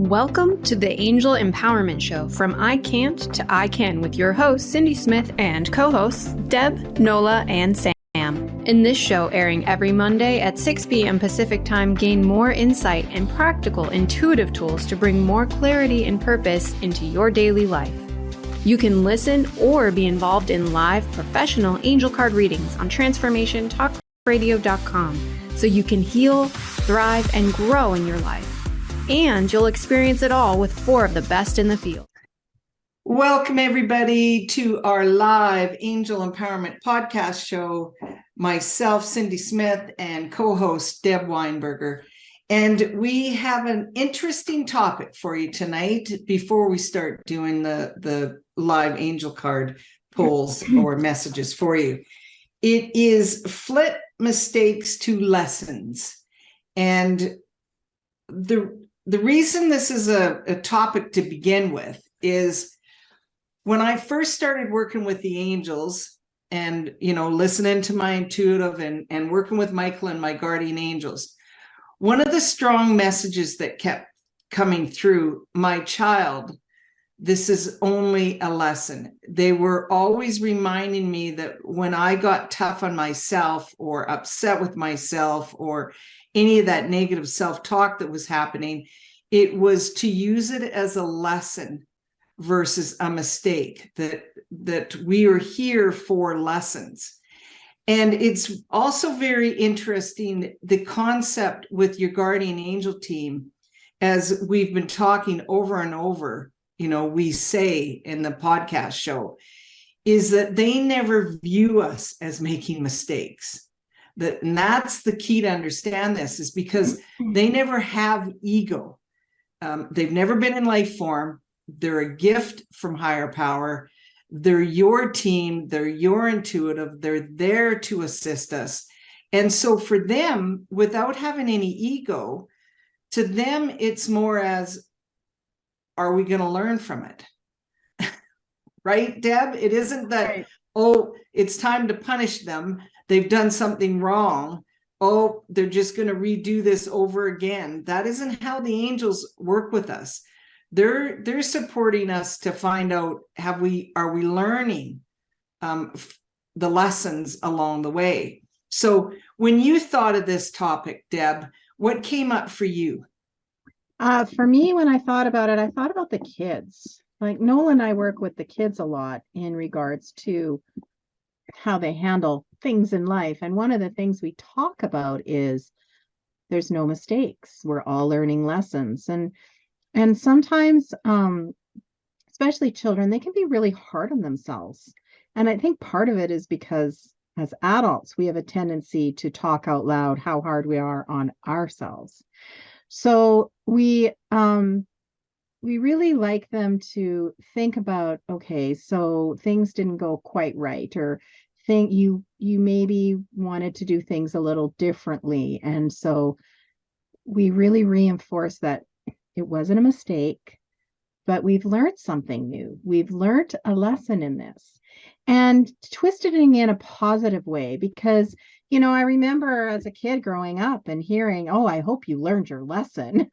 Welcome to the Angel Empowerment Show from I Can't to I Can with your hosts, Cindy Smith, and co-hosts, Deb, Nola, and Sam. In this show, airing every Monday at 6 p.m. Pacific Time, gain more insight and practical, intuitive tools to bring more clarity and purpose into your daily life. You can listen or be involved in live professional angel card readings on transformationtalkradio.com so you can heal, thrive, and grow in your life. And you'll experience it all with 4 of the best in the field. Welcome, everybody, to our live Angel Empowerment podcast show. Myself, Cindy Smith, and co-host Deb Weinberger. And we have an interesting topic for you tonight before we start doing the live angel card polls or messages for you. It is flip mistakes to lessons. And the reason this is a topic to begin with is when I first started working with the angels and, listening to my intuitive and working with Michael and my guardian angels, one of the strong messages that kept coming through, my child, this is only a lesson. They were always reminding me that when I got tough on myself or upset with myself or any of that negative self-talk that was happening, it was to use it as a lesson versus a mistake, that we are here for lessons. And it's also very interesting, the concept with your guardian angel team, as we've been talking over and over, we say in the podcast show, is that they never view us as making mistakes. And that's the key to understand this, is because they never have ego. They've never been in life form. They're a gift from higher power. They're your team. They're your intuitive. They're there to assist us. And so for them, without having any ego, to them, it's more as, are we going to learn from it? Right, Deb? It isn't that, right. Oh, it's time to punish them. They've done something wrong. Oh, they're just going to redo this over again. That isn't how the angels work with us. They're supporting us to find out, are we learning the lessons along the way? So when you thought of this topic, Deb, what came up for you? For me, when I thought about it, I thought about the kids. Like Nola and I work with the kids a lot in regards to how they handle things in life. And one of the things we talk about is there's no mistakes. We're all learning lessons. And sometimes, especially children, they can be really hard on themselves. And I think part of it is because as adults, we have a tendency to talk out loud how hard we are on ourselves. So we really like them to think about, okay, so things didn't go quite right, or think you maybe wanted to do things a little differently. And so we really reinforce that it wasn't a mistake, but we've learned something new. We've learned a lesson in this, and twisted it in a positive way, because, I remember as a kid growing up and hearing, oh, I hope you learned your lesson.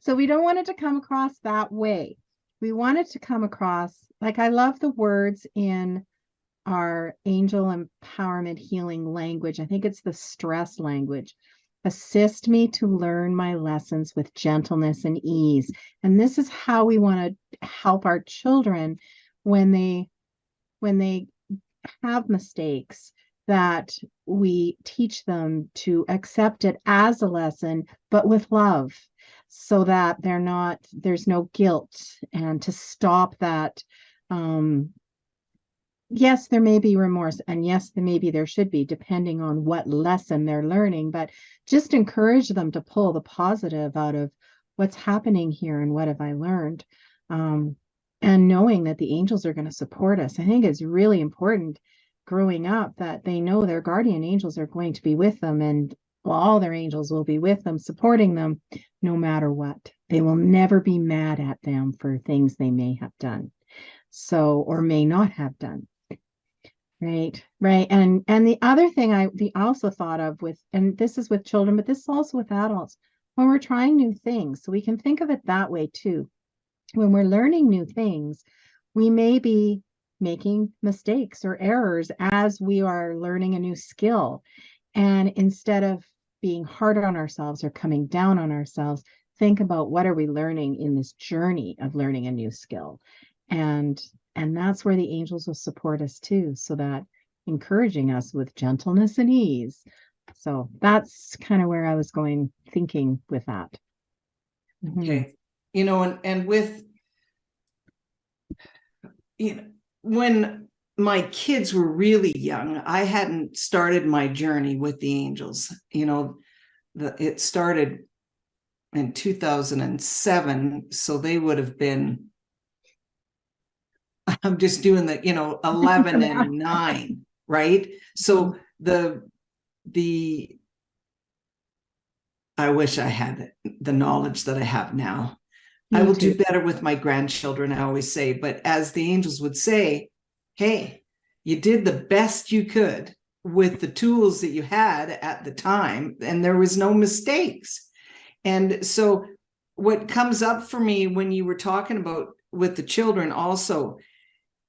So we don't want it to come across that way. We want it to come across, like, I love the words in our angel empowerment healing language. I think it's the stress language. Assist me to learn my lessons with gentleness and ease. And this is how we want to help our children when they have mistakes, that we teach them to accept it as a lesson, but with love, so that there's no guilt, and to stop that. Yes, there may be remorse, and yes, there should be, depending on what lesson they're learning, but just encourage them to pull the positive out of what's happening here and what have I learned. And knowing that the angels are going to support us. I think it's really important growing up that they know their guardian angels are going to be with them, and all their angels will be with them, supporting them no matter what. They will never be mad at them for things they may have done, or may not have done. Right. And the other thing I also thought of with, and this is with children, but this is also with adults, when we're trying new things. So we can think of it that way too. When we're learning new things, we may be making mistakes or errors as we are learning a new skill. And instead of being hard on ourselves or coming down on ourselves, think about what are we learning in this journey of learning a new skill. And that's where the angels will support us too, so that encouraging us with gentleness and ease. So that's kind of where I was going thinking with that. Okay. And with, when my kids were really young, I hadn't started my journey with the angels. It started in 2007. So they would have been, I'm just doing the, 11 and 9, right? So I wish I had the knowledge that I have now. I will do better with my grandchildren, I always say. But as the angels would say, hey, you did the best you could with the tools that you had at the time, and there was no mistakes. And so what comes up for me when you were talking about with the children also,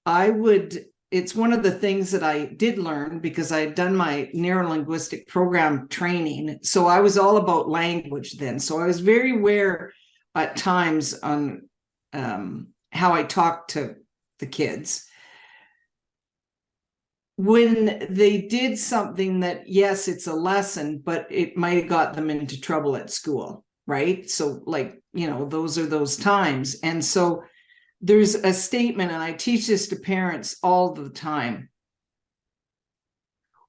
it's one of the things that I did learn because I had done my neuro-linguistic program training. So I was all about language then. So I was very aware at times on how I talk to the kids. When they did something that, yes, it's a lesson, but it might have got them into trouble at school, right? So those are those times. And so there's a statement, and I teach this to parents all the time.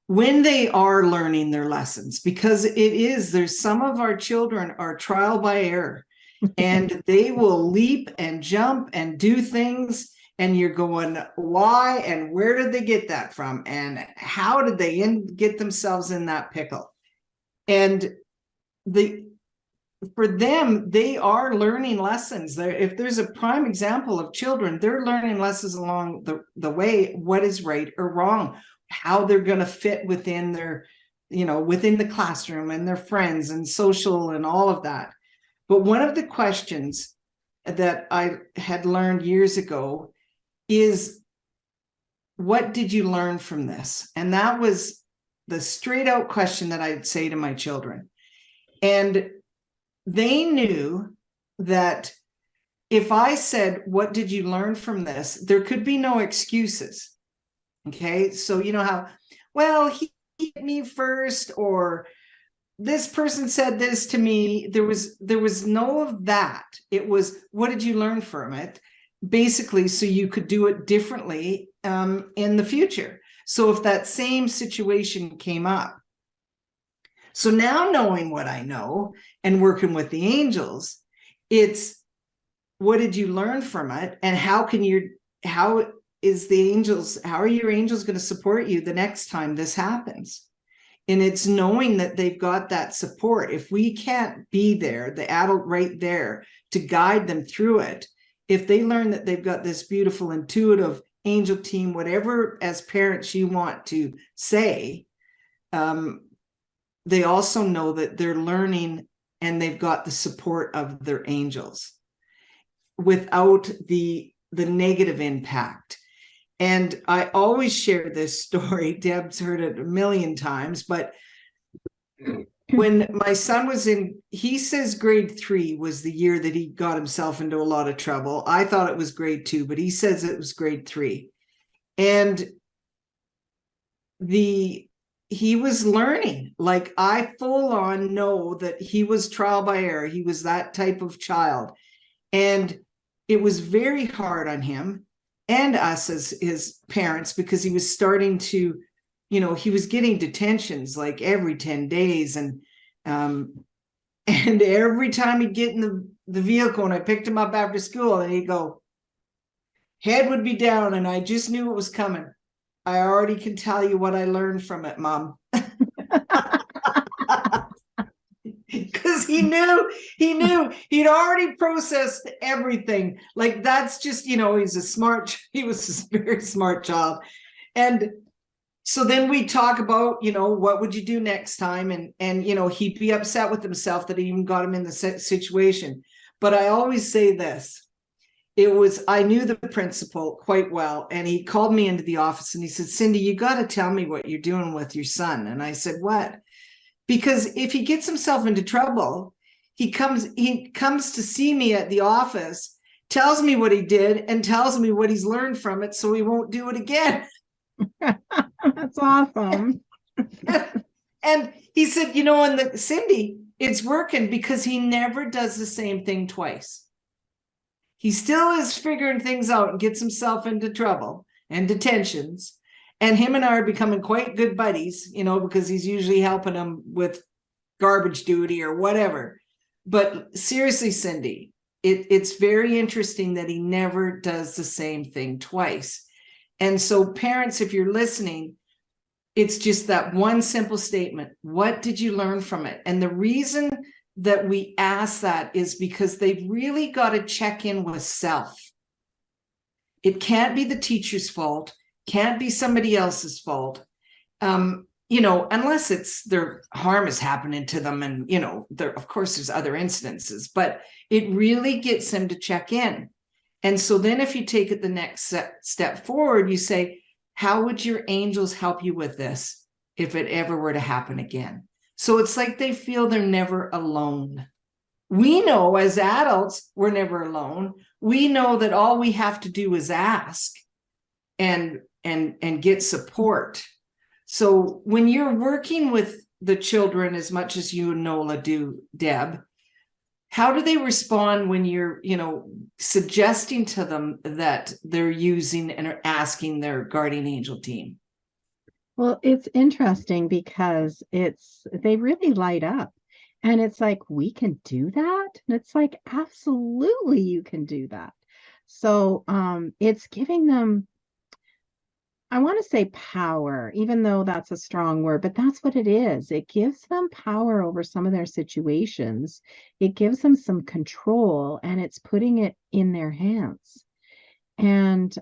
When they are learning their lessons, because there's some of our children are trial by error. And they will leap and jump and do things, and you're going, why and where did they get that from, and how did they get themselves in that pickle? And for them, they are learning lessons. If there's a prime example of children, they're learning lessons along the way, what is right or wrong, how they're going to fit within their, within the classroom and their friends and social and all of that. But one of the questions that I had learned years ago is, what did you learn from this? And that was the straight out question that I'd say to my children. And they knew that if I said, what did you learn from this? There could be no excuses. Okay. So you know how, well, he hit me first, or this person said this to me. There was no of that. It was, what did you learn from it? Basically, so you could do it differently in the future. So if that same situation came up. So now, knowing what I know and working with the angels, it's, what did you learn from it? And how are your angels going to support you the next time this happens? And it's knowing that they've got that support. If we can't be there, the adult right there to guide them through it, if they learn that they've got this beautiful, intuitive angel team, whatever as parents you want to say, they also know that they're learning and they've got the support of their angels without the negative impact. And I always share this story. Deb's heard it a million times, but when my son was he says grade 3 was the year that he got himself into a lot of trouble. I thought it was grade 2, but he says it was grade 3. And he was learning. Like, I full on know that he was trial by error. He was that type of child. And it was very hard on him and us as his parents, because he was starting to, he was getting detentions like every 10 days. And every time he'd get in the vehicle and I picked him up after school, and he'd go, head would be down, and I just knew it was coming. I already can tell you what I learned from it, Mom. Because he knew he'd already processed everything. Like, that's just, he was a very smart child. And So then we talk about, what would you do next time? And he'd be upset with himself that he even got him in the situation. But I always say this. I knew the principal quite well, and he called me into the office and he said, Cindy, you got to tell me what you're doing with your son. And I said, what? Because if he gets himself into trouble, he comes to see me at the office, tells me what he did and tells me what he's learned from it, so he won't do it again. That's awesome. And he said, Cindy, it's working because he never does the same thing twice. He still is figuring things out and gets himself into trouble and detentions. And him and I are becoming quite good buddies, because he's usually helping him with garbage duty or whatever. But seriously, Cindy, it's very interesting that he never does the same thing twice. And so parents, if you're listening, it's just that one simple statement. What did you learn from it? And the reason that we ask that is because they've really got to check in with self. It can't be the teacher's fault, can't be somebody else's fault, unless it's their harm is happening to them. And, of course, there's other instances, but it really gets them to check in. And so then if you take it the next step forward, you say, how would your angels help you with this if it ever were to happen again? So it's like they feel they're never alone. We know as adults, we're never alone. We know that all we have to do is ask and get support. So when you're working with the children as much as you and Nola do, Deb, how do they respond when you're, suggesting to them that they're using and are asking their guardian angel team? Well, it's interesting because they really light up, and it's like, we can do that. And it's like, absolutely, you can do that. So it's giving them, I want to say power, even though that's a strong word, but that's what it is. It gives them power over some of their situations. It gives them some control, and it's putting it in their hands. And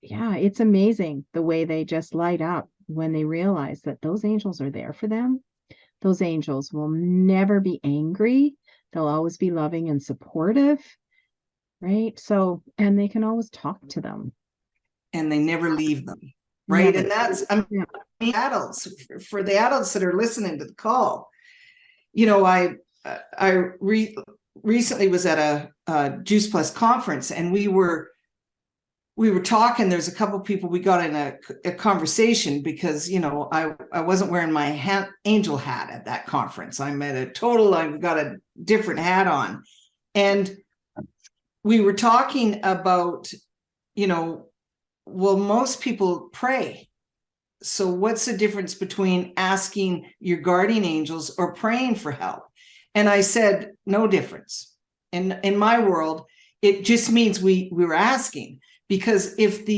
yeah, it's amazing the way they just light up when they realize that those angels are there for them. Those angels will never be angry. They'll always be loving and supportive, right? So, and they can always talk to them. And they never leave them, right? Never. And that's, adults, for the adults that are listening to the call, I recently was at a Juice Plus conference, and we were talking. There's a couple of people, we got in a conversation because, I wasn't wearing my angel hat at that conference. I've got a different hat on. And we were talking about, well, most people pray. So what's the difference between asking your guardian angels or praying for help? And I said, no difference. And in my world, it just means we were asking. Because if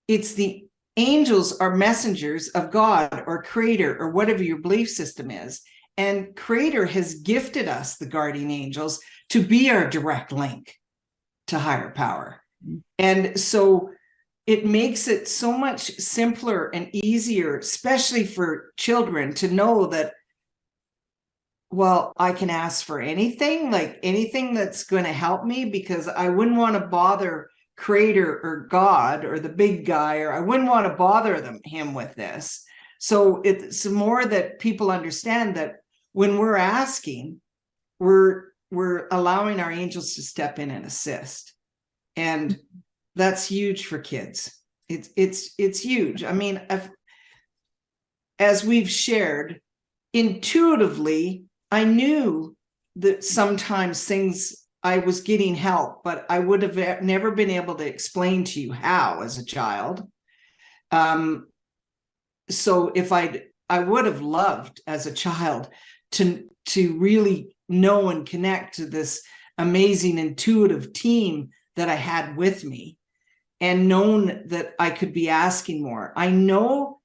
it's the angels are messengers of God or creator or whatever your belief system is, and creator has gifted us, the guardian angels, to be our direct link to higher power. And so it makes it so much simpler and easier, especially for children, to know that, well, I can ask for anything, like anything that's going to help me, because I wouldn't want to bother creator or God or the big guy, or I wouldn't want to bother him with this. So it's more that people understand that when we're asking, we're allowing our angels to step in and assist. And that's huge for kids. It's huge. I mean, as we've shared, intuitively, I knew that sometimes I was getting help, but I would have never been able to explain to you how as a child. So if I would have loved as a child to really know and connect to this amazing intuitive team that I had with me, and known that I could be asking more. I know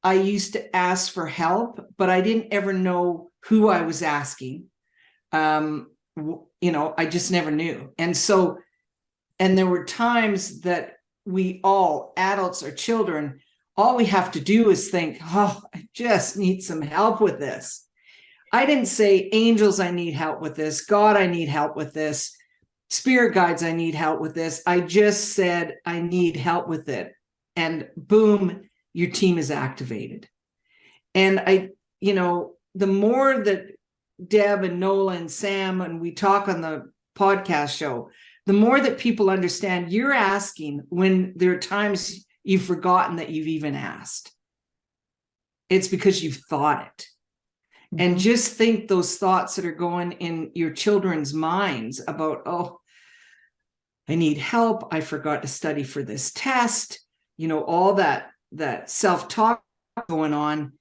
I used to ask for help, but I didn't ever know who I was asking. I just never knew. And there were times that we all, adults or children, all we have to do is think, oh, I just need some help with this. I didn't say, angels, I need help with this. God, I need help with this. Spirit guides, I need help with this. I just said, I need help with it. And boom, your team is activated. And the more that Deb and Nola and Sam and we talk on the podcast show, the more that people understand you're asking when there are times you've forgotten that you've even asked. It's because you've thought it. Mm-hmm. And just think those thoughts that are going in your children's minds about, oh, I need help. I forgot to study for this test. All that self-talk going on.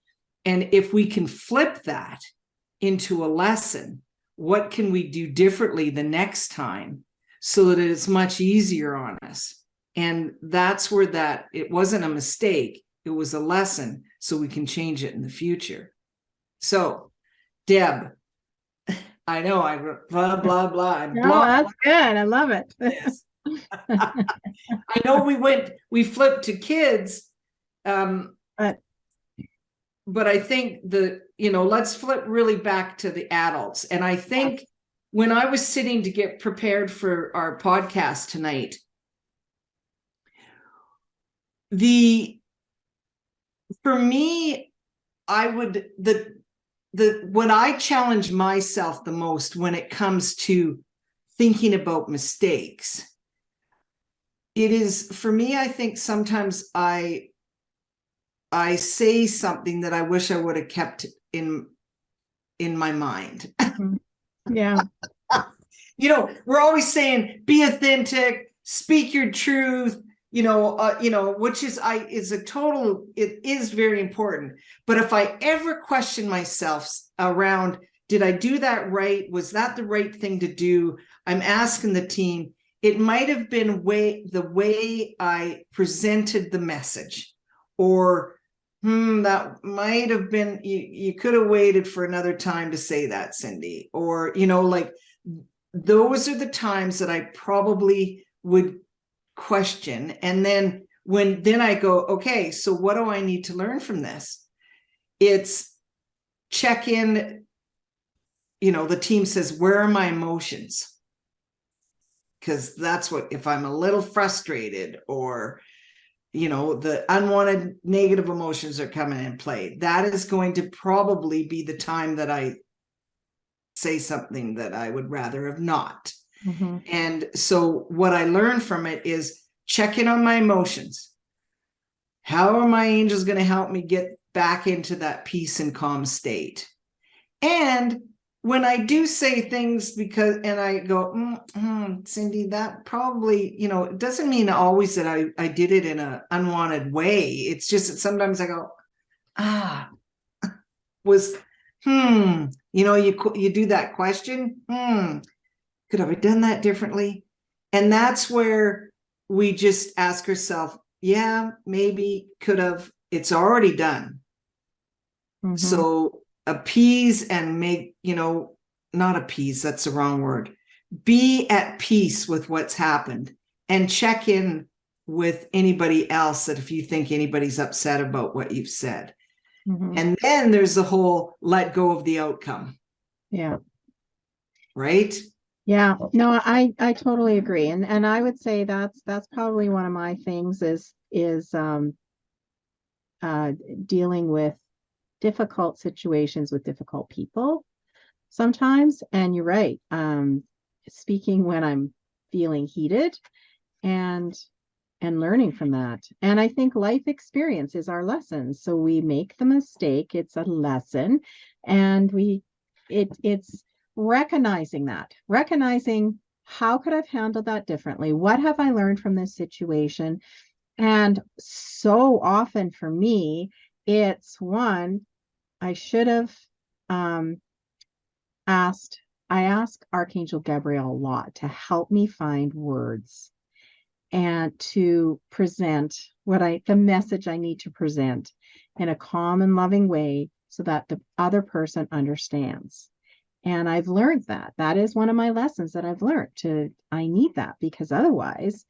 And if we can flip that into a lesson, what can we do differently the next time so that it's much easier on us? And that's where it wasn't a mistake. It was a lesson, so we can change it in the future. So, Deb, I know I blah, blah, blah. No, that's good. I love it. Yes. I know we flipped to kids, but I think let's flip really back to the adults. And I think when I was sitting to get prepared for our podcast tonight, for me, what I challenge myself the most when it comes to thinking about mistakes, it is, for me, I think sometimes I say something that I wish I would have kept in my mind. Yeah. We're always saying, be authentic, speak your truth, which is it is very important. But if I ever question myself around, did I do that right? Was that the right thing to do? I'm asking the team, it might have been the way I presented the message, or that might have been, you could have waited for another time to say that, Cindy, or, those are the times that I probably would question. And then I go, okay, so what do I need to learn from this? It's check in, the team says, where are my emotions? Because that's what, if I'm a little frustrated or, the unwanted negative emotions are coming in play, that is going to probably be the time that I say something that I would rather have not. Mm-hmm. And so what I learned from it is check in on my emotions. How are my angels going to help me get back into that peace and calm state? And when I do say things and I go, Cindy, that probably, it doesn't mean always that I did it in an unwanted way. It's just that sometimes I go, you do that question. Could have I done that differently? And that's where we just ask ourselves, yeah, maybe could have, it's already done. Mm-hmm. So appease and make, not appease, that's the wrong word. Be at peace with what's happened and check in with anybody else that if you think anybody's upset about what you've said. Mm-hmm. And then there's the whole let go of the outcome. Yeah. Right? Yeah. No, I totally agree. And I would say that's probably one of my things is dealing with difficult situations with difficult people sometimes. And you're right. Speaking when I'm feeling heated and learning from that. And I think life experience is our lesson. So we make the mistake, it's a lesson, and it's recognizing how could I have handled that differently? What have I learned from this situation? And so often for me, it's one, I should have I ask Archangel Gabriel a lot to help me find words and to present the message I need to present in a calm and loving way so that the other person understands. And I've learned that is one of my lessons that I've learned I need that, because otherwise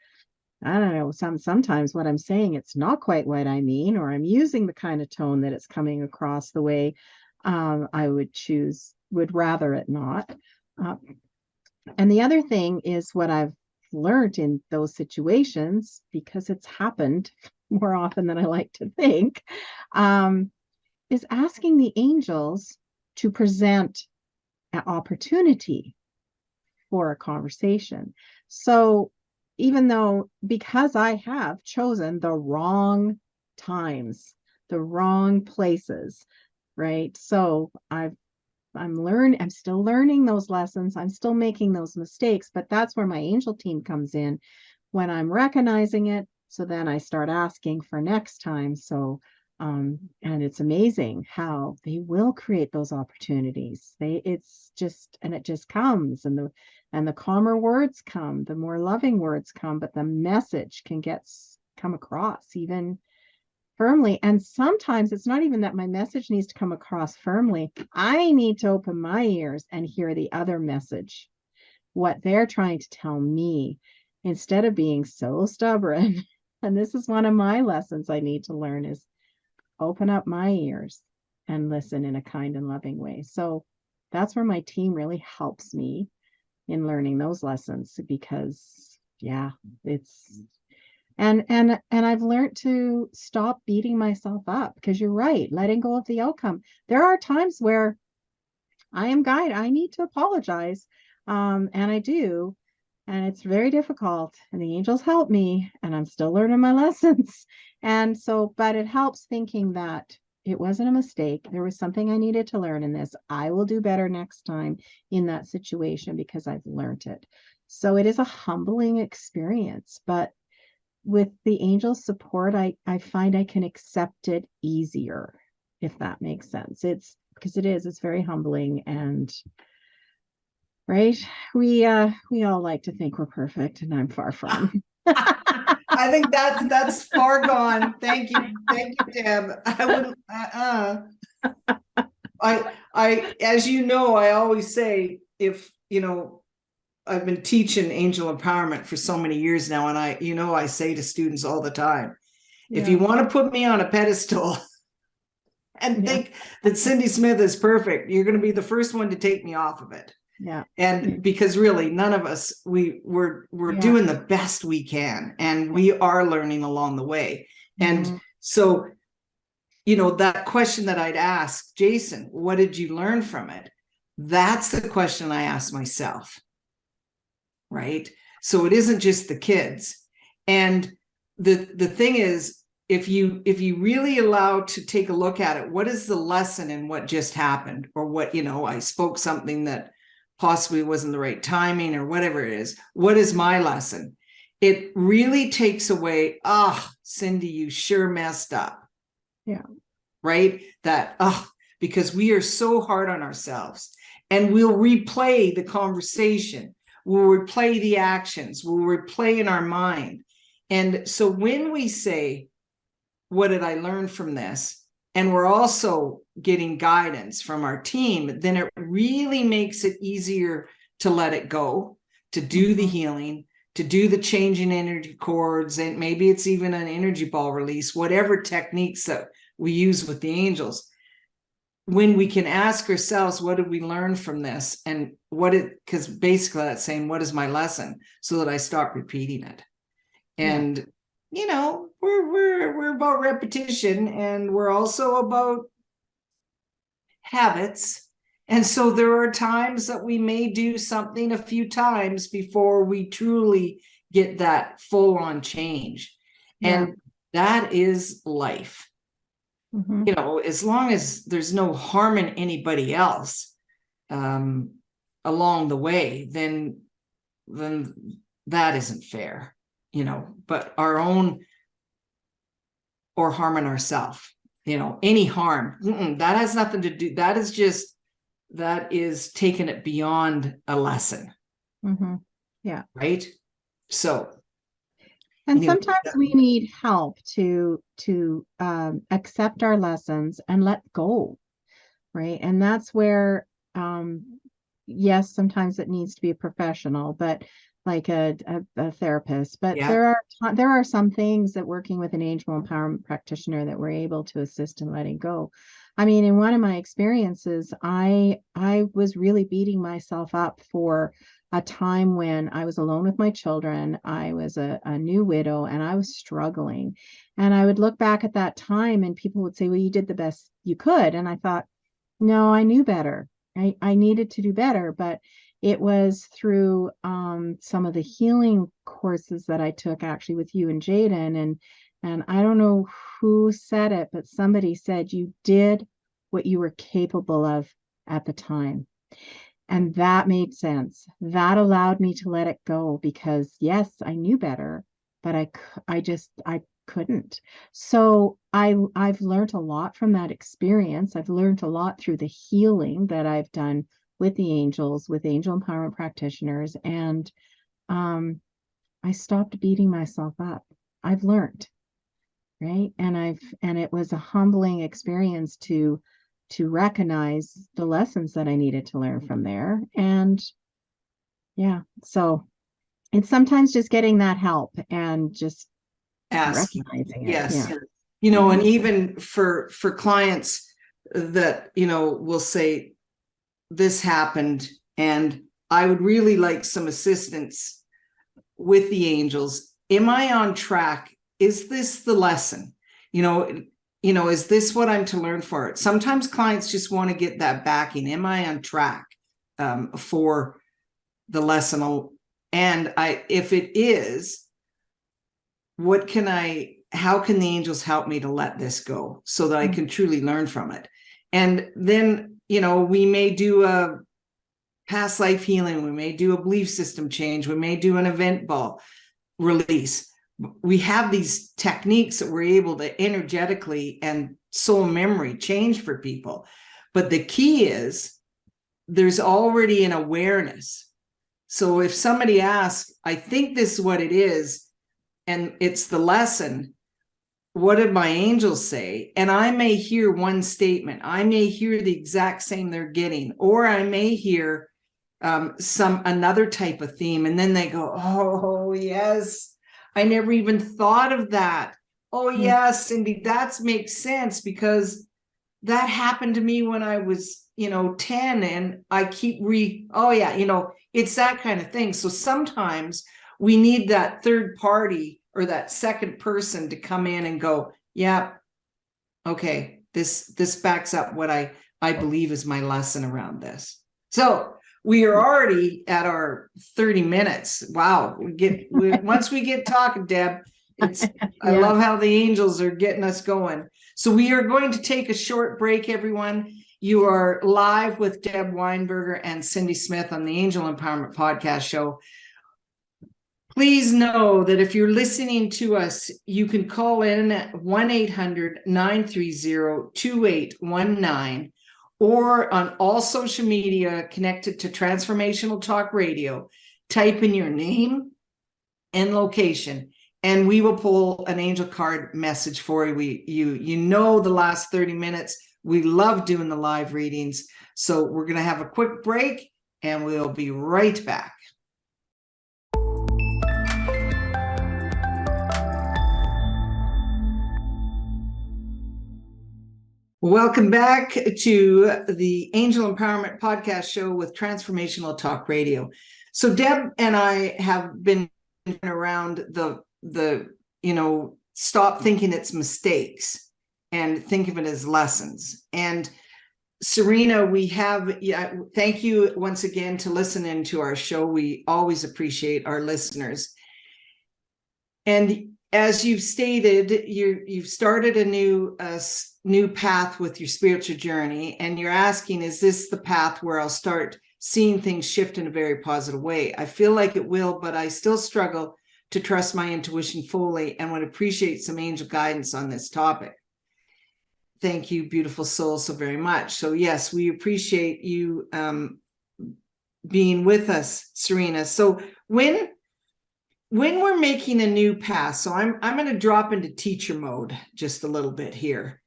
I don't know, sometimes what I'm saying, it's not quite what I mean, or I'm using the kind of tone that it's coming across the way I would rather it not. Uh, and the other thing is what I've learned in those situations, because it's happened more often than I like to think, um, is asking the angels to present an opportunity for a conversation. So even though, because I have chosen the wrong times, the wrong places, right? So I'm still learning those lessons. I'm still making those mistakes, but that's where my angel team comes in when I'm recognizing it. So then I start asking for next time. So and it's amazing how they will create those opportunities. It just comes, and the calmer words come, the more loving words come, but the message can come across even firmly. And sometimes it's not even that my message needs to come across firmly. I need to open my ears and hear the other message, what they're trying to tell me, instead of being so stubborn. And this is one of my lessons I need to learn, is open up my ears and listen in a kind and loving way. So that's where my team really helps me in learning those lessons, because yeah, it's and I've learned to stop beating myself up, because you're right, letting go of the outcome. There are times where I need to apologize. And I do, and it's very difficult, and the angels help me, and I'm still learning my lessons. And so, but it helps thinking that it wasn't a mistake. There was something I needed to learn in this. I will do better next time in that situation because I've learned it. So it is a humbling experience, but with the angels' support, I find I can accept it easier, if that makes sense. It's very humbling, and right, we all like to think we're perfect, and I'm far from. I think that's far gone. Thank you, Deb. I wouldn't. As you know, I always say, if I've been teaching angel empowerment for so many years now, and I say to students all the time, if you want to put me on a pedestal and think that Cindy Smith is perfect, you're going to be the first one to take me off of it. Yeah. And because really none of us, we're doing the best we can, and we are learning along the way. And so, that question that I'd ask Jason, what did you learn from it? That's the question I ask myself. Right. So it isn't just the kids. And the thing is, if you really allow to take a look at it, what is the lesson in what just happened? Or what, I spoke something that possibly wasn't the right timing, or whatever it is. What is my lesson? It really takes away, Cindy, you sure messed up. Yeah. Right. Because we are so hard on ourselves, and we'll replay the conversation. We'll replay the actions. We'll replay in our mind. And so when we say, what did I learn from this? And we're also getting guidance from our team, then it really makes it easier to let it go, to do the healing, to do the changing energy cords, and maybe it's even an energy ball release, whatever techniques that we use with the angels. When we can ask ourselves, what did we learn from this? And because basically that's saying, what is my lesson? So that I stop repeating it. And we're about repetition, and we're also about habits. And so there are times that we may do something a few times before we truly get that full-on change. And that is life. As long as there's no harming anybody else along the way, then that isn't fair, but our own, or harming ourselves, any harm, that has nothing to do. That is taking it beyond a lesson. Yeah. Right. So. And sometimes we need help to accept our lessons and let go, right? And that's where, yes, sometimes it needs to be a professional, but like a therapist, but Yeah. there are some things that working with an angel empowerment practitioner that we're able to assist in letting go. I mean, in one of my experiences, I was really beating myself up for a time when I was alone with my children. I was a new widow and I was struggling. And I would look back at that time and people would say, well, you did the best you could. And I thought, no, I knew better. I needed to do better, but it was through some of the healing courses that I took actually with you and Jaden, and I don't know who said it, but somebody said you did what you were capable of at the time. And that made sense. That allowed me to let it go because yes, I knew better, but I couldn't. So I've learned a lot from that experience. I've learned a lot through the healing that I've done with the angels, with angel empowerment practitioners, and I stopped beating myself up. I've learned, right? And it was a humbling experience to recognize the lessons that I needed to learn from there. And yeah, so it's sometimes just getting that help and just Asking. recognizing it. Yes. Yeah. And even for clients that, will say, this happened and I would really like some assistance with the angels. Am I on track? Is this the lesson? Is this what I'm to learn for it? Sometimes clients just want to get that backing. Am I on track for the lesson? And if it is, how can the angels help me to let this go so that I can truly learn from it? And then, we may do a past life healing. We may do a belief system change. We may do an event ball release. We have these techniques that we're able to energetically and soul memory change for people. But the key is there's already an awareness. So if somebody asks, I think this is what it is, and it's the lesson, what did my angels say? And I may hear one statement. I may hear the exact same they're getting, or I may hear another type of theme. And then they go, oh, yes, I never even thought of that. Oh, yes, Cindy, that makes sense because that happened to me when I was, 10 and I keep it's that kind of thing. So sometimes we need that third party or that second person to come in and go, yeah, okay, this backs up what I believe is my lesson around this. So we are already at our 30 minutes. Wow. Once we get talking, Deb, I love how the angels are getting us going. So we are going to take a short break, everyone. You are live with Deb Weinberger and Cindy Smith on the Angel Empowerment Podcast Show. Please know that if you're listening to us, you can call in at 1-800-930-2819 or on all social media connected to Transformational Talk Radio. Type in your name and location, and we will pull an angel card message for you. The last 30 minutes, we love doing the live readings. So we're going to have a quick break, and we'll be right back. Welcome back to the Angel Empowerment Podcast Show with Transformational Talk Radio. So Deb and I have been around the stop thinking it's mistakes and think of it as lessons. And Serena, thank you once again to listening to our show. We always appreciate our listeners. And as you've stated, you've started a new path with your spiritual journey, and you're asking, is this the path where I'll start seeing things shift in a very positive way? I feel like it will, but I still struggle to trust my intuition fully and would appreciate some angel guidance on this topic. Thank you, beautiful soul, so very much. So yes, we appreciate you being with us, Serena. So when we're making a new path, so I'm going to drop into teacher mode just a little bit here.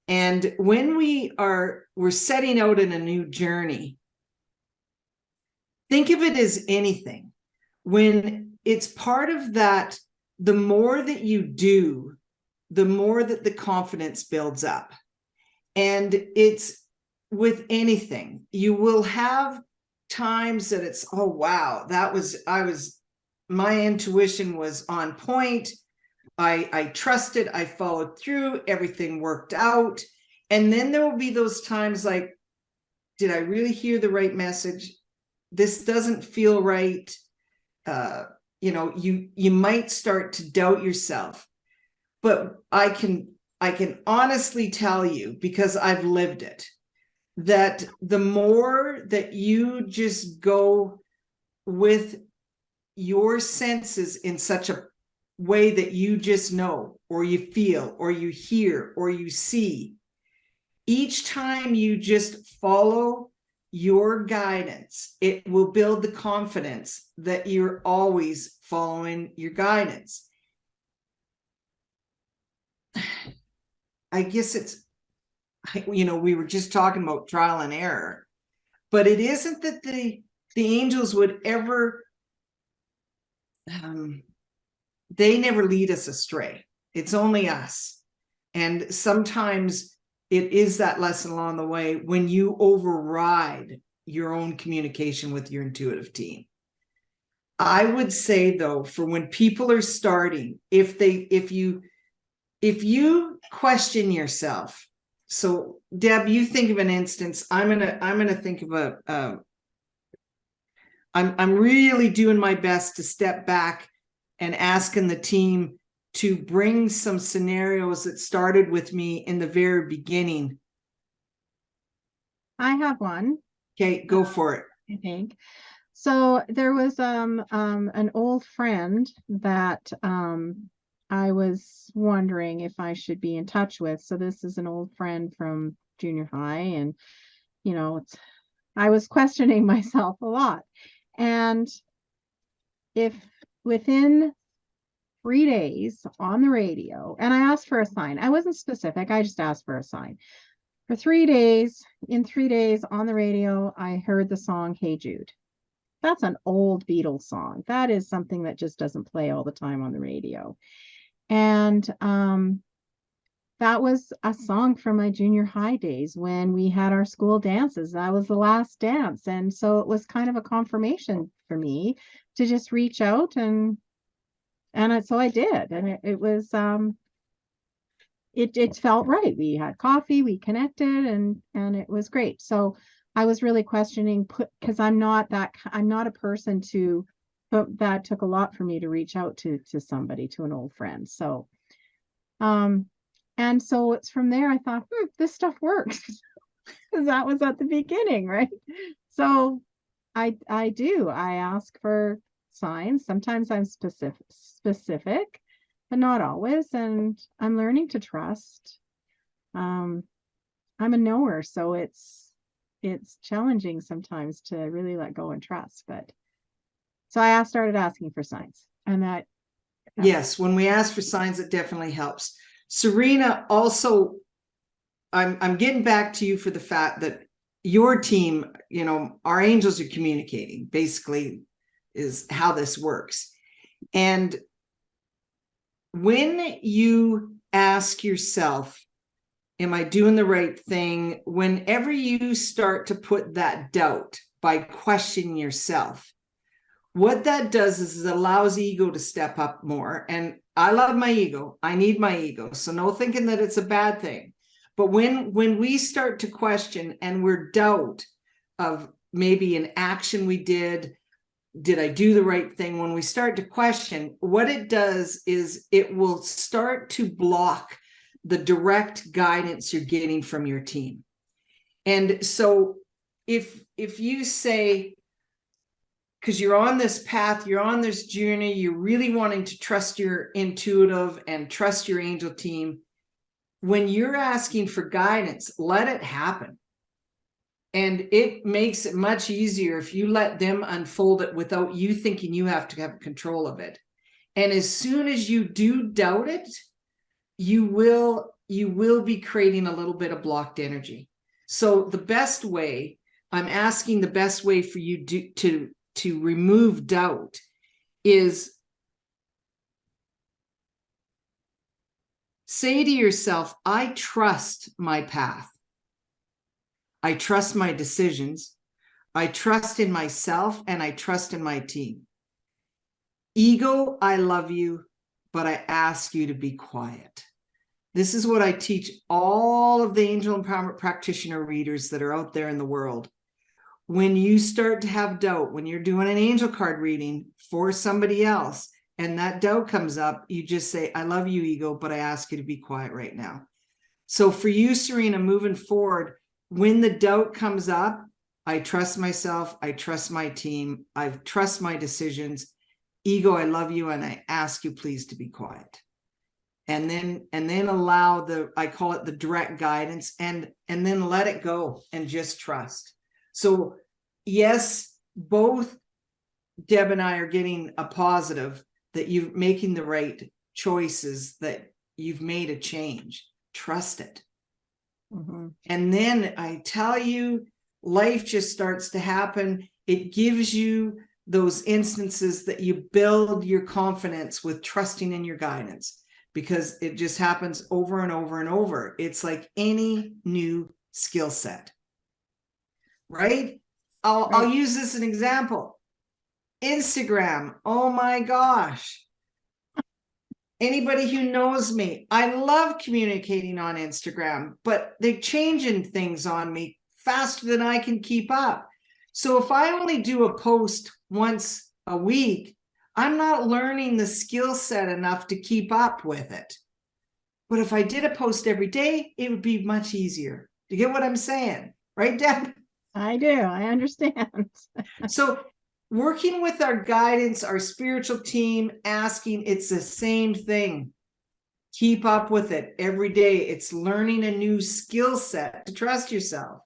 And when we're setting out in a new journey, think of it as anything. when it's part of that, the more that you do, the more that the confidence builds up. And it's with anything, you will have times that it's, oh, wow, my intuition was on point. I trusted, I followed through, everything worked out. And then there will be those times like, did I really hear the right message? This doesn't feel right. You might start to doubt yourself. But I can honestly tell you, because I've lived it, that the more that you just go with your senses in such a way that you just know, or you feel, or you hear, or you see, each time you just follow your guidance, it will build the confidence that you're always following your guidance. I guess we were just talking about trial and error, but it isn't that the angels would ever, they never lead us astray. It's only us. And sometimes it is that lesson along the way when you override your own communication with your intuitive team. I would say, though, for when people are starting, if you question yourself. So Deb, you think of an instance. I'm gonna think of I'm really doing my best to step back and asking the team to bring some scenarios that started with me in the very beginning. I have one. Okay, go for it. I think. So there was an old friend that I was wondering if I should be in touch with. So this is an old friend from junior high, and I was questioning myself a lot. And if within 3 days on the radio, and I asked for a sign, I wasn't specific, I just asked for a sign. For 3 days, in 3 days on the radio, I heard the song Hey Jude. That's an old Beatles song. That is something that just doesn't play all the time on the radio. And that was a song from my junior high days when we had our school dances. That was the last dance. And so it was kind of a confirmation for me to just reach out, and so I did. And it was it felt right. We had coffee, we connected, and it was great. So I was really questioning, because I'm not a person but that took a lot for me to reach out to somebody, to an old friend. So and so it's from there I thought, this stuff works. Because that was at the beginning, right? So I ask for signs. Sometimes I'm specific, but not always. And I'm learning to trust. I'm a knower, so it's challenging sometimes to really let go and trust. But so I started asking for signs, and that. Yes, when we ask for signs, it definitely helps. Serena, also, I'm getting back to you for the fact that your team, our angels are communicating, basically, is how this works. And when you ask yourself, am I doing the right thing? Whenever you start to put that doubt by questioning yourself, what that does is it allows ego to step up more. And I love my ego. I need my ego. So no thinking that it's a bad thing. But when we start to question and we're doubt of maybe an action we did I do the right thing? When we start to question, what it does is it will start to block the direct guidance you're getting from your team. And so if you say, because you're on this path, you're on this journey, you're really wanting to trust your intuitive and trust your angel team, when you're asking for guidance, let it happen. And it makes it much easier if you let them unfold it without you thinking you have to have control of it. And as soon as you do doubt it, you will be creating a little bit of blocked energy. So the best way, I'm asking the best way for you to remove doubt is say to yourself, I trust my path. I trust my decisions. I trust in myself and I trust in my team. Ego, I love you, but I ask you to be quiet. This is what I teach all of the angel empowerment practitioner readers that are out there in the world. When you start to have doubt, when you're doing an angel card reading for somebody else, and that doubt comes up, you just say, I love you, ego, but I ask you to be quiet right now. So for you, Serena, moving forward, when the doubt comes up, I trust myself, I trust my team, I trust my decisions. Ego, I love you, and I ask you please to be quiet. And then allow I call it the direct guidance, and then let it go and just trust. So yes, both Deb and I are getting a positive that you're making the right choices, that you've made a change. Trust it. Mm-hmm. And then I tell you, life just starts to happen. It gives you those instances that you build your confidence with trusting in your guidance, because it just happens over and over and over. It's like any new skill set, right? I'll use this as an example. Instagram. Oh my gosh. Anybody who knows me, I love communicating on Instagram, but they're changing things on me faster than I can keep up. So if I only do a post once a week, I'm not learning the skill set enough to keep up with it. But if I did a post every day, it would be much easier. Do you get what I'm saying? Right, Deb? I do. I understand. So working with our guidance, our spiritual team, asking, it's the same thing. Keep up with it every day. It's learning a new skill set to trust yourself.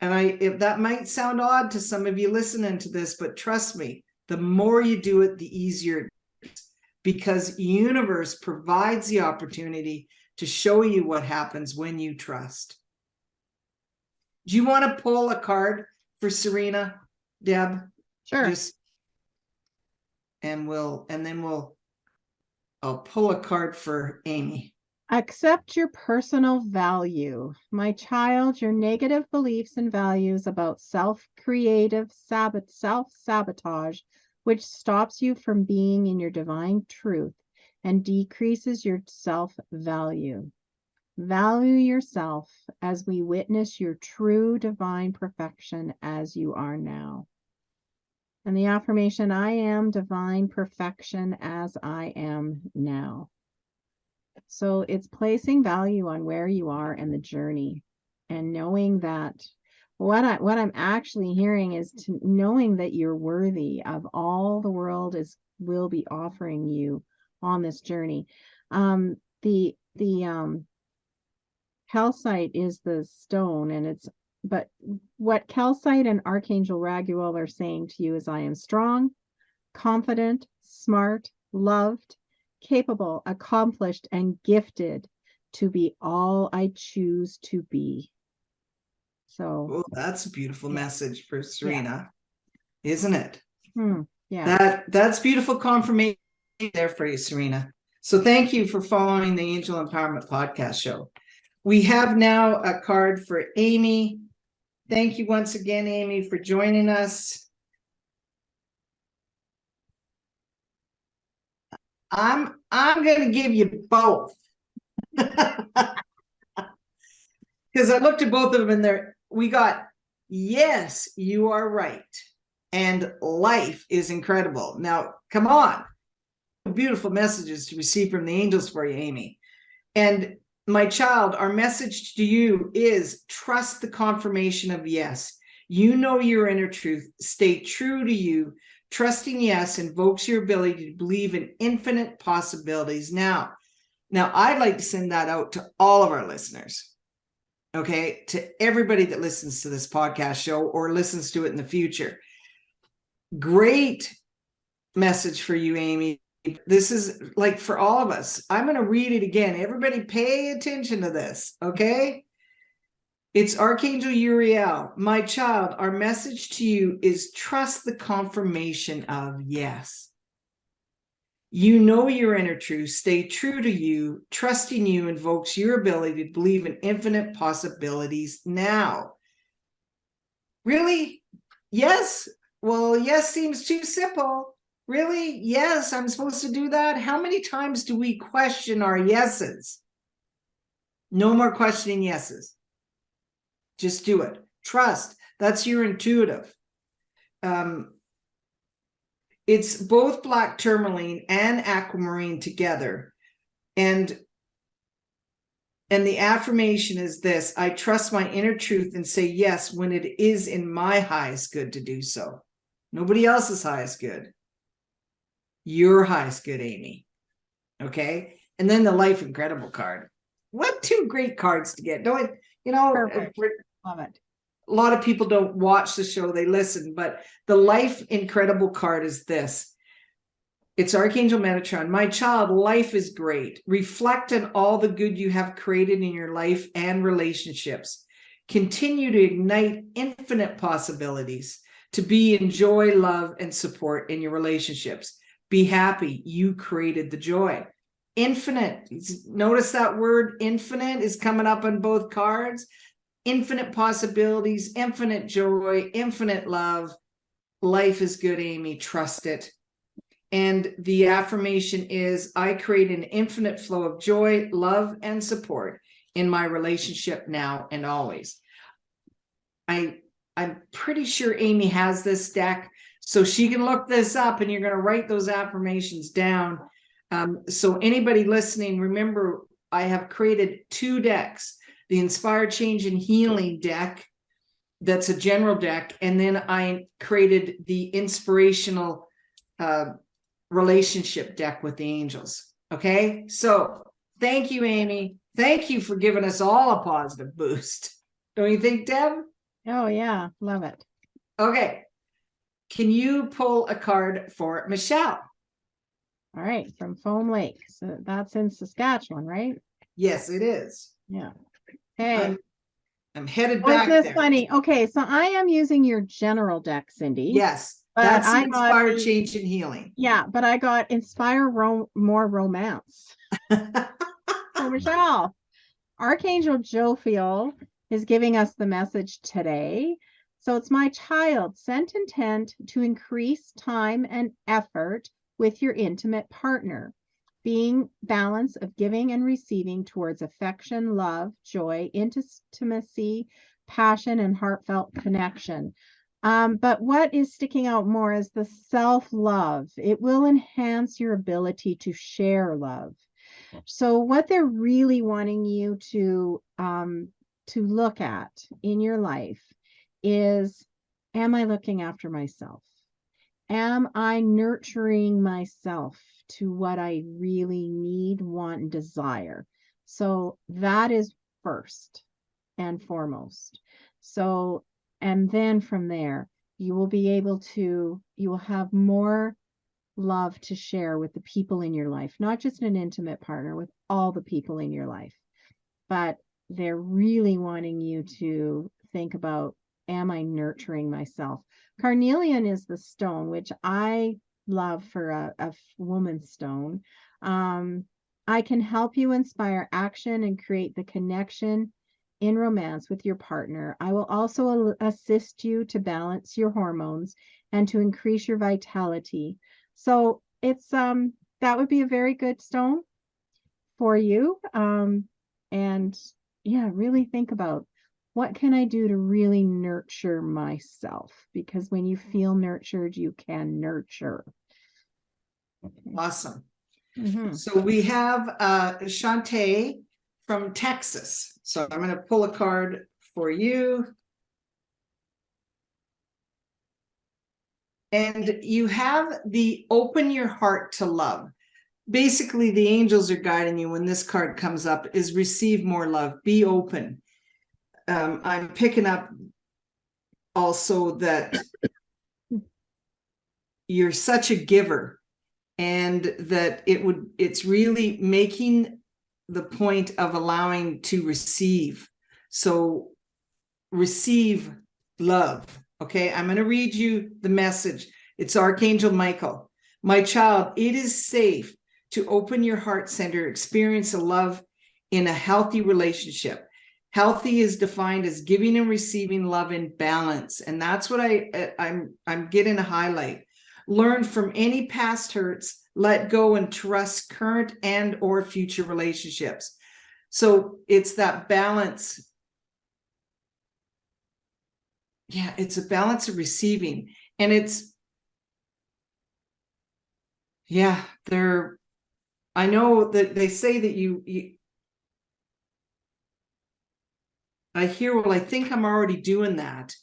And if that might sound odd to some of you listening to this, but trust me, the more you do it, the easier it is, because the universe provides the opportunity to show you what happens when you trust. Do you want to pull a card for Serena, Deb? Sure. I'll pull a card for Amy. Accept your personal value. My child, your negative beliefs and values about self-creative self-sabotage, which stops you from being in your divine truth and decreases your self-value. Value yourself as we witness your true divine perfection as you are now. And the affirmation, I am divine perfection as I am now. So it's placing value on where you are in the journey, and knowing that what I'm actually hearing is knowing that you're worthy of all the world will be offering you on this journey. The calcite is the stone, but what calcite and Archangel Raguel are saying to you is, I am strong, confident, smart, loved, capable, accomplished, and gifted to be all I choose to be. So that's a beautiful message for Serena, isn't it? Yeah. That's beautiful confirmation there for you, Serena. So thank you for following the Angel Empowerment Podcast Show. We have now a card for Amy. Thank you once again, Amy, for joining us. I'm going to give you both, because I looked at both of them and we got, yes, you are right, and life is incredible. Now, come on. Beautiful messages to receive from the angels for you, Amy. And my child, our message to you is trust the confirmation of yes. You know your inner truth. Stay true to you. Trusting yes invokes your ability to believe in infinite possibilities. Now, I'd like to send that out to all of our listeners, okay, to everybody that listens to this podcast show or listens to it in the future. Great message for you, Amy. This is like for all of us. I'm going to read it again. Everybody pay attention to this, okay? It's Archangel Uriel. My child, our message to you is trust the confirmation of yes. You know your inner truth. Stay true to you. Trusting you invokes your ability to believe in infinite possibilities now. Really? Yes? Well, yes seems too simple. Really? Yes, I'm supposed to do that? How many times do we question our yeses? No more questioning yeses. Just do it. Trust. That's your intuitive. It's both black tourmaline and aquamarine together. And the affirmation is this: I trust my inner truth and say yes when it is in my highest good to do so. Nobody else's highest good. Your highest good, Amy. Okay. And then the Life Incredible card. What two great cards to get. Don't you know? Perfect. Love it. A lot of people don't watch the show, they listen, but the Life Incredible card is this. It's Archangel Metatron. My child, life is great. Reflect on all the good you have created in your life and relationships. Continue to ignite infinite possibilities to be in joy, love, and support in your relationships. Be happy. You created the joy. Infinite. Notice that word infinite is coming up on both cards. Infinite possibilities, infinite joy, infinite love. Life is good, Amy. Trust it. And the affirmation is, I create an infinite flow of joy, love, and support in my relationship now and always. I'm pretty sure Amy has this deck, so she can look this up and you're going to write those affirmations down. So anybody listening, remember, I have created 2 decks, the Inspire, Change, and Healing deck. That's a general deck. And then I created the inspirational relationship deck with the angels. Okay. So thank you, Amy. Thank you for giving us all a positive boost. Don't you think, Deb? Oh, yeah. Love it. Okay. Can you pull a card for Michelle? All right. From Foam Lake. So that's in Saskatchewan, right? Yes, it is. Yeah. Hey. I'm headed What's back this there. funny? Okay. So I am using your general deck, Cindy. Yes. But That's I Inspire, got Change, and Healing. Yeah, but I got Inspire More Romance. So Michelle, Archangel Jophiel is giving us the message today. So it's my child, sent intent to increase time and effort with your intimate partner, being balance of giving and receiving towards affection, love, joy, intimacy, passion, and heartfelt connection. But what is sticking out more is the self-love. It will enhance your ability to share love. So what they're really wanting you to look at in your life is, am I looking after myself? Am I nurturing myself to what I really need, want, and desire? So that is first and foremost. So, and then from there, you will have more love to share with the people in your life, not just an intimate partner, with all the people in your life. But they're really wanting you to think about, am I nurturing myself? Carnelian is the stone, which I love for a woman's stone. I can help you inspire action and create the connection in romance with your partner. I will also assist you to balance your hormones and to increase your vitality. So it's that would be a very good stone for you. And yeah, really think about, what can I do to really nurture myself? Because when you feel nurtured, you can nurture. Awesome. Mm-hmm. So we have Shantae from Texas. So I'm going to pull a card for you. And you have the open your heart to love. Basically, the angels are guiding you when this card comes up is receive more love, be open. I'm picking up also that you're such a giver, and that it's really making the point of allowing to receive. So receive love. Okay, I'm going to read you the message. It's Archangel Michael. My child, it is safe to open your heart center, experience a love in a healthy relationship. Healthy is defined as giving and receiving love in balance. And that's what I'm getting a highlight. Learn from any past hurts, let go and trust current and or future relationships. So it's that balance. Yeah, it's a balance of receiving. And it's, yeah, I know that they say that you I hear, well, I think I'm already doing that.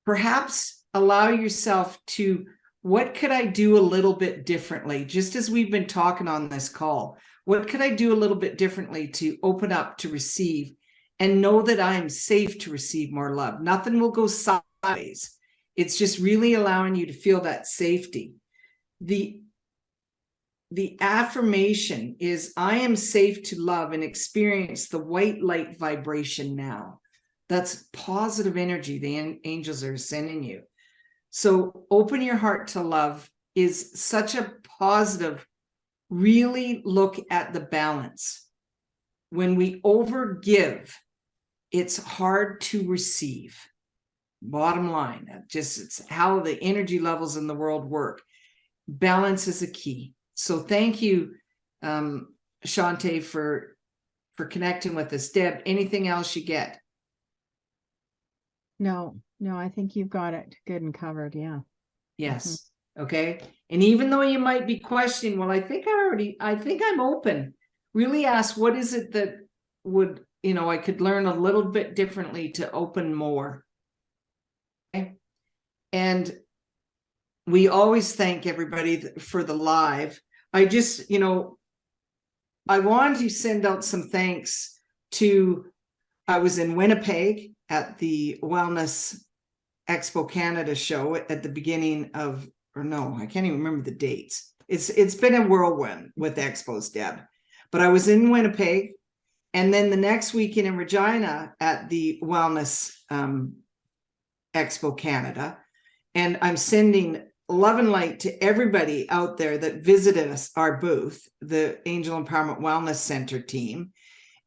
Perhaps allow yourself to, what could I do a little bit differently? Just as we've been talking on this call, what could I do a little bit differently to open up to receive and know that I'm safe to receive more love? Nothing will go sideways. It's just really allowing you to feel that safety. The affirmation is, I am safe to love and experience the white light vibration now. That's positive energy the angels are sending you. So open your heart to love is such a positive, really look at the balance. When we overgive, it's hard to receive. Bottom line, it's how the energy levels in the world work. Balance is a key. So thank you, Shante, for connecting with us. Deb, anything else you get? No, I think you've got it good and covered. Yeah. Yes. Okay. And even though you might be questioning, well, I think I'm open. Really ask, what is it that would, I could learn a little bit differently to open more. Okay. And we always thank everybody for the live. I just, I wanted to send out some thanks to, I was in Winnipeg at the Wellness Expo Canada show at the beginning of, or no, I can't even remember the dates. It's been a whirlwind with expos, Deb. But I was in Winnipeg, and then the next weekend in Regina at the Wellness Expo Canada. And I'm sending love and light to everybody out there that visited us, our booth, the Angel Empowerment Wellness Center team.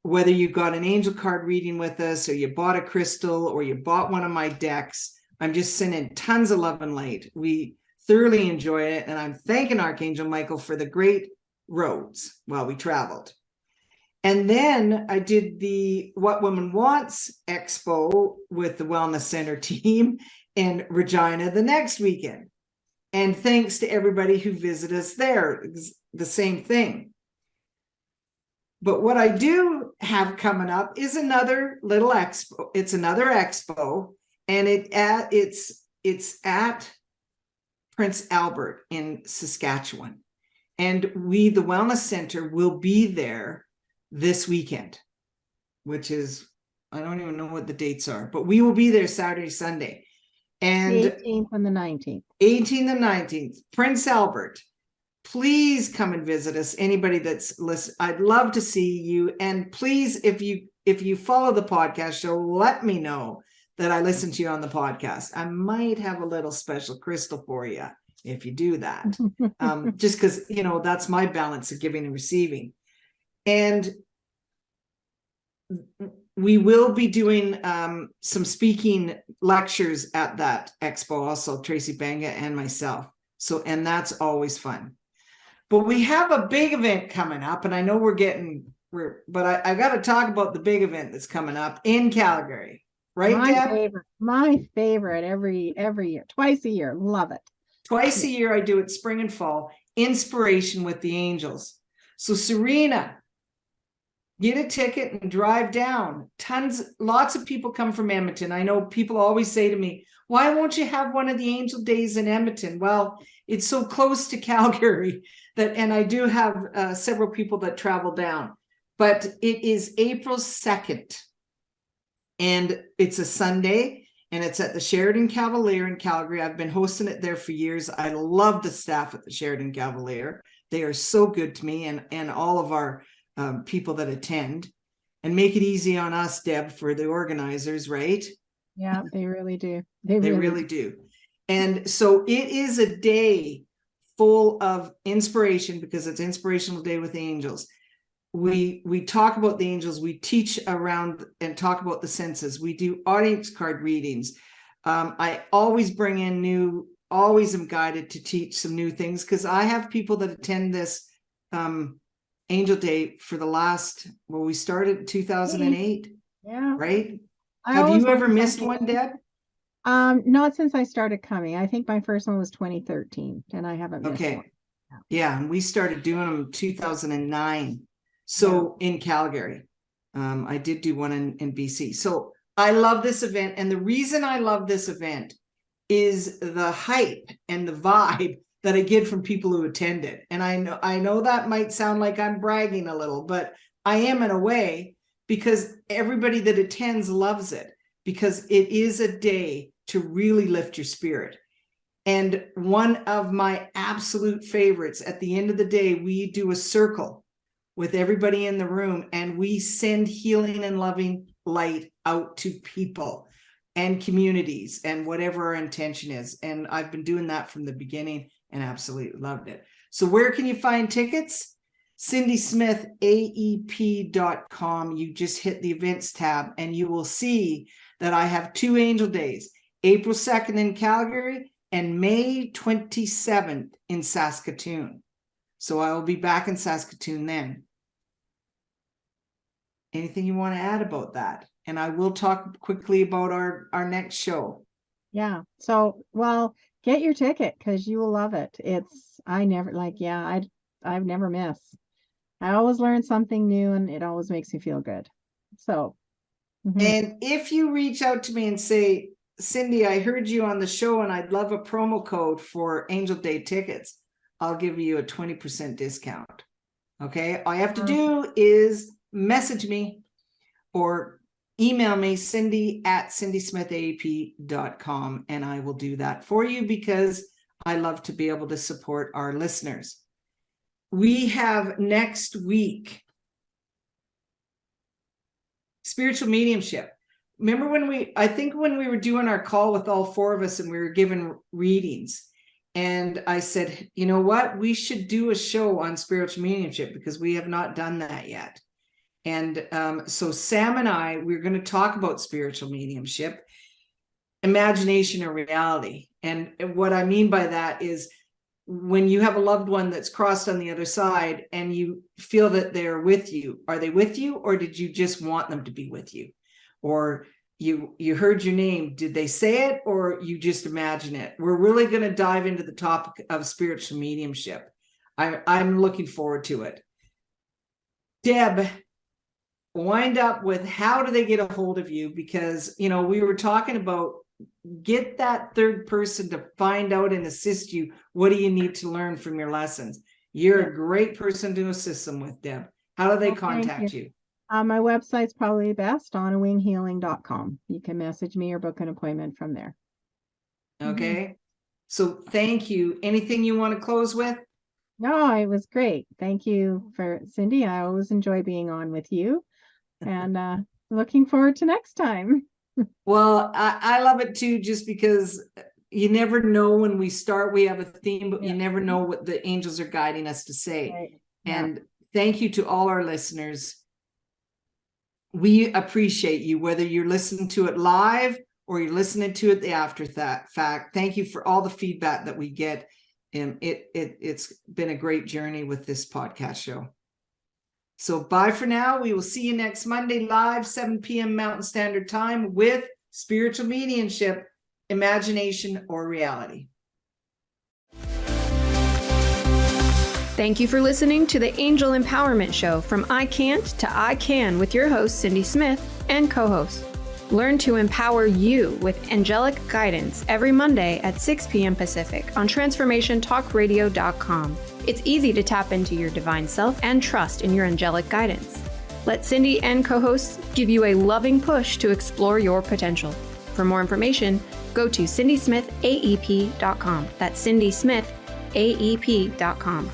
Whether you got an angel card reading with us, or you bought a crystal, or you bought one of my decks, I'm just sending tons of love and light. We thoroughly enjoy it. And I'm thanking Archangel Michael for the great roads while we traveled. And then I did the What Woman Wants Expo with the Wellness Center team in Regina the next weekend. And thanks to everybody who visited us there, the same thing. But what I do have coming up is another little expo. It's another expo, and it's at Prince Albert in Saskatchewan. And we, the Wellness Center, will be there this weekend, which is, I don't even know what the dates are, but we will be there Saturday, Sunday. And the 18th and the 19th. 18th and 19th, Prince Albert. Please come and visit us. Anybody that's listening, I'd love to see you. And please, if you follow the podcast show, let me know that I listen to you on the podcast. I might have a little special crystal for you if you do that. Just because, that's my balance of giving and receiving. And we will be doing some speaking lectures at that expo also, Tracy Banga and myself. So, and that's always fun. But we have a big event coming up, and I know but I got to talk about the big event that's coming up in Calgary, right, Deb? My favorite every year, twice a year. Love it. Twice a year I do it, spring and fall, Inspiration with the Angels. So Serena, get a ticket and drive down. Lots of people come from Edmonton. I know people always say to me, why won't you have one of the Angel Days in Edmonton? Well, it's so close to Calgary and I do have several people that travel down, but it is April 2nd, and it's a Sunday, and it's at the Sheridan Cavalier in Calgary. I've been hosting it there for years. I love the staff at the Sheridan Cavalier. They are so good to me and all of our people that attend, and make it easy on us, Deb, for the organizers, right? Yeah, they really do. They really do. And so it is a day full of inspiration because it's Inspirational Day with the Angels. We talk about the angels, we teach around and talk about the senses, we do audience card readings. I always bring in always am guided to teach some new things because I have people that attend this Angel Day for the last, we started in 2008. Yeah. Right? Have you ever missed one, Deb? Not since I started coming. I think my first one was 2013 and I haven't missed one. Yeah, and we started doing them in 2009. So in Calgary, I did do one in BC. So I love this event. And the reason I love this event is the hype and the vibe that I get from people who attend it. And I know that might sound like I'm bragging a little, but I am in a way because everybody that attends loves it because it is a day to really lift your spirit. And one of my absolute favorites, at the end of the day, we do a circle with everybody in the room and we send healing and loving light out to people and communities and whatever our intention is. And I've been doing that from the beginning and absolutely loved it. So where can you find tickets? CindySmithAEP.com. You just hit the events tab and you will see that I have 2 Angel Days, April 2nd in Calgary and May 27th in Saskatoon. So I will be back in Saskatoon then. Anything you want to add about that? And I will talk quickly about our next show. Yeah. So, well, get your ticket because you will love it. I've never missed. I always learn something new and it always makes me feel good. So. And if you reach out to me and say, Cindy, I heard you on the show and I'd love a promo code for Angel Day tickets, I'll give you a 20% discount. Okay. All you have to do is message me or email me, cindy@cindysmithaep.com, and I will do that for you because I love to be able to support our listeners. We have next week spiritual mediumship. Remember when we were doing our call with all 4 of us and we were given readings, and I said, you know what, we should do a show on spiritual mediumship because we have not done that yet. And so Sam and we're going to talk about spiritual mediumship, imagination or reality. And what I mean by that is when you have a loved one that's crossed on the other side and you feel that they're with you, are they with you or did you just want them to be with you? Or you heard your name, did they say it or you just imagine it? We're really going to dive into the topic of spiritual mediumship. I'm looking forward to it. Deb, wind up with how do they get a hold of you? Because, we were talking about get that third person to find out and assist you. What do you need to learn from your lessons? You're a great person to assist them with, Deb. How do they contact you? My website's probably best, onawinghealing.com. You can message me or book an appointment from there. Okay. So thank you. Anything you want to close with? No, it was great. Thank you for Cindy. I always enjoy being on with you and looking forward to next time. Well, I love it too, just because you never know when we start, we have a theme, but you never know what the angels are guiding us to say. Right. And thank you to all our listeners. We appreciate you, whether you're listening to it live or you're listening to it the after fact. Thank you for all the feedback that we get. And it's been a great journey with this podcast show. So bye for now. We will see you next Monday live, 7 p.m. Mountain Standard Time with spiritual mediumship, imagination or reality. Thank you for listening to the Angel Empowerment Show from I Can't to I Can with your host, Cindy Smith, and co-host. Learn to empower you with angelic guidance every Monday at 6 p.m. Pacific on TransformationTalkRadio.com. It's easy to tap into your divine self and trust in your angelic guidance. Let Cindy and co-hosts give you a loving push to explore your potential. For more information, go to CindySmithAEP.com. That's CindySmithAEP.com.